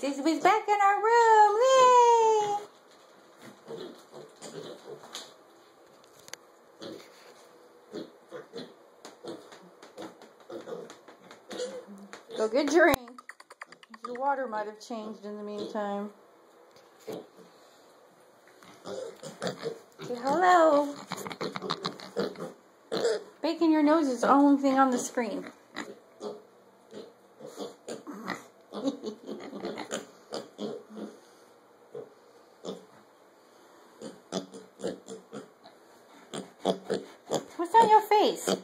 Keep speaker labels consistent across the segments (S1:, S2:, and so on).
S1: Zizzy's back in our room. Yay! Go get a drink. The water might have changed in the meantime. Say hello. Baking your nose is the only thing on the screen. What's on your face?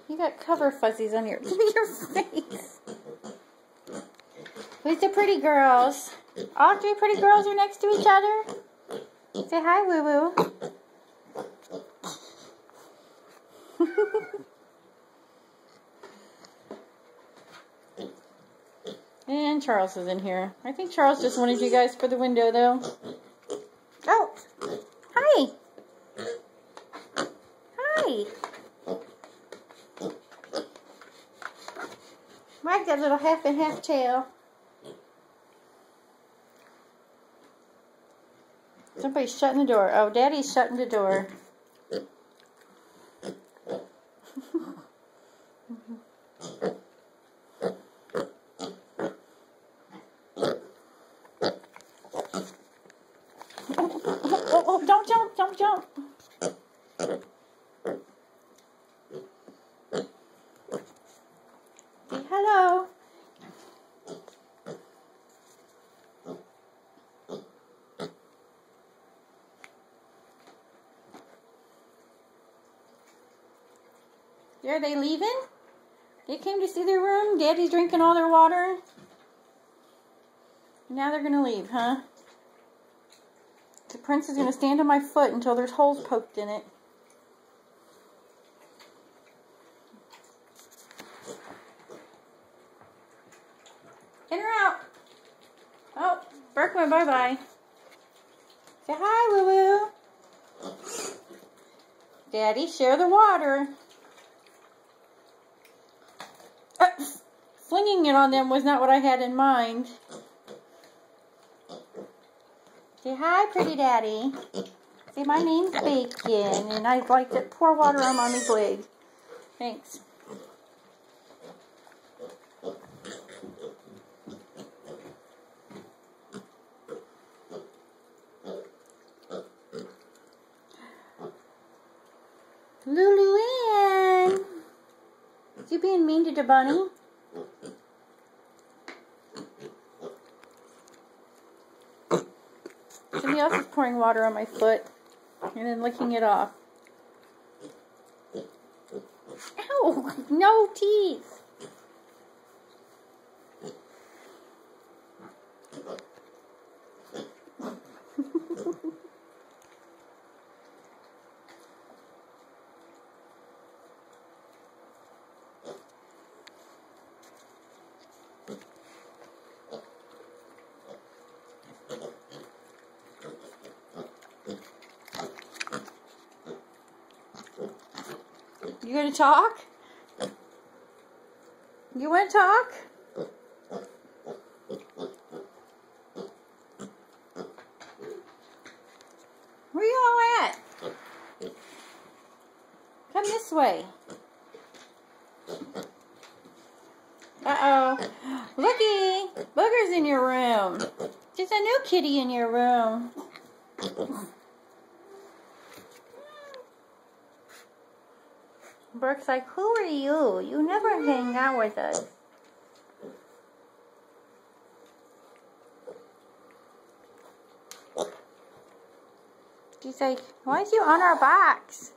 S1: You got cover fuzzies on your face. Who's the pretty girls? All three pretty girls are next to each other. Say hi, Woo Woo. And Charles is in here. I think Charles just wanted you guys for the window, though. Oh, hi. Hi. Wag that little half and half tail. Somebody's shutting the door. Oh, Daddy's shutting the door. Oh, don't jump, don't jump. Say hello. Are they leaving? They came to see their room. Daddy's drinking all their water. Now they're going to leave, huh? The prince is going to stand on my foot until there's holes poked in it. In or out? Oh, Burke went bye-bye. Say hi, Woo-Woo. Daddy, share the water. Flinging it on them was not what I had in mind. Say hi, pretty daddy. Say my name's Bacon, and I'd like to pour water on Mommy's leg. Thanks. Lulu Ann! Is you being mean to the bunny? Somebody else is pouring water on my foot and then licking it off. Ow! No teeth! You gonna talk? You wanna talk? Where you all at? Come this way. Uh-oh. Looky! Booger's in your room. There's a new kitty in your room. Burke's like, who are you? You never hang out with us. She's like, why is you on our box?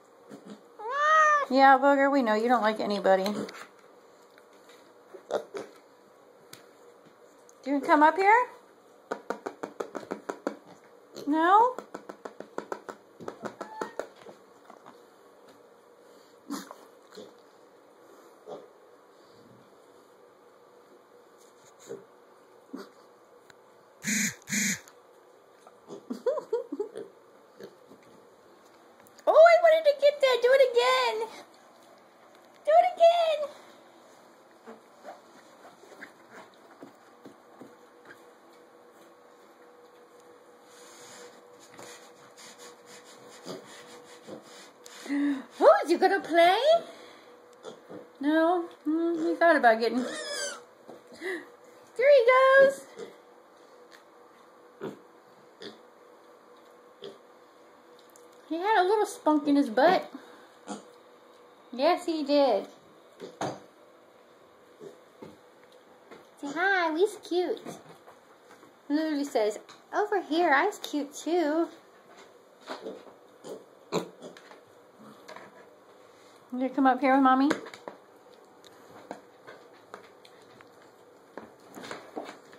S1: Yeah, Booger, we know you don't like anybody. Do you want to come up here? No? Oh, I wanted to get that. Do it again. Do it again. You gonna play? No? He thought about getting... There he goes! He had a little spunk in his butt. Yes, he did. Say hi, we's cute. Lulu says, over here, I's cute too. You gonna come up here with Mommy?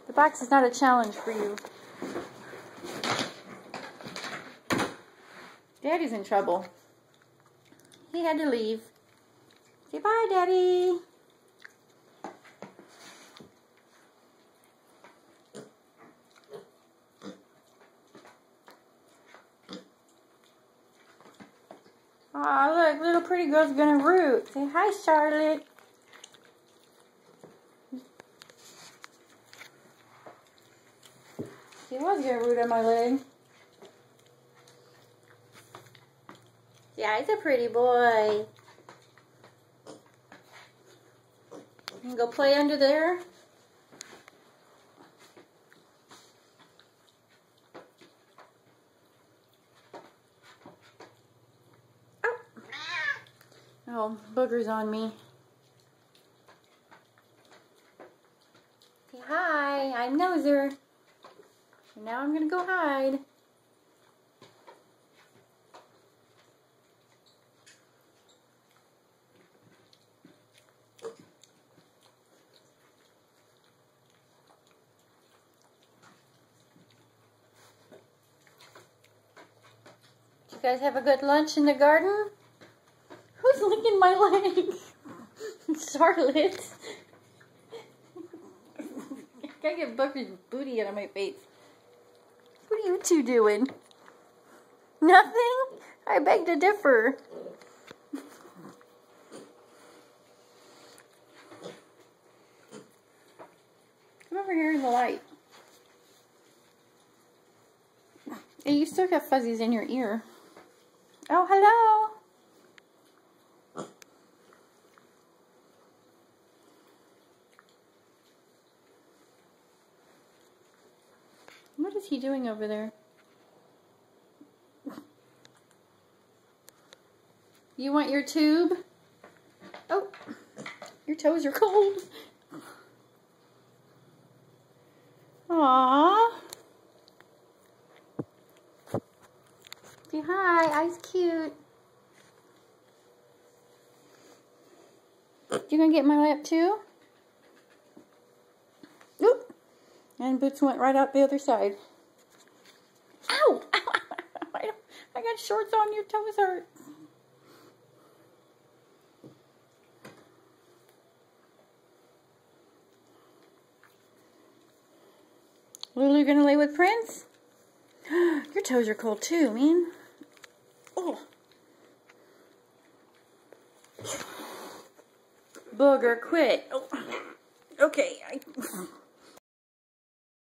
S1: The box is not a challenge for you. Daddy's in trouble. He had to leave. Say bye, Daddy. Aw, look, little pretty girl's gonna root. Say hi, Charlotte. She was gonna root on my leg. Yeah, he's a pretty boy. You can go play under there. Oh, booger's on me. Say hi, I'm Noser. And now I'm gonna go hide. Did you guys have a good lunch in the garden? Who's licking my leg? Charlotte. I gotta get Booger's booty out of my face. What are you two doing? Nothing? I beg to differ. Come over here in the light. Hey, you still got fuzzies in your ear. Oh, hello. What is he doing over there? You want your tube? Oh, your toes are cold. Aww. Say hi, I's cute. You gonna get my lap too? Oop. And Boots went right out the other side. Ow! I got shorts on, your toes hurt. Lulu gonna lay with Prince? Your toes are cold too, man. Oh. Booger, quit. Oh. Okay.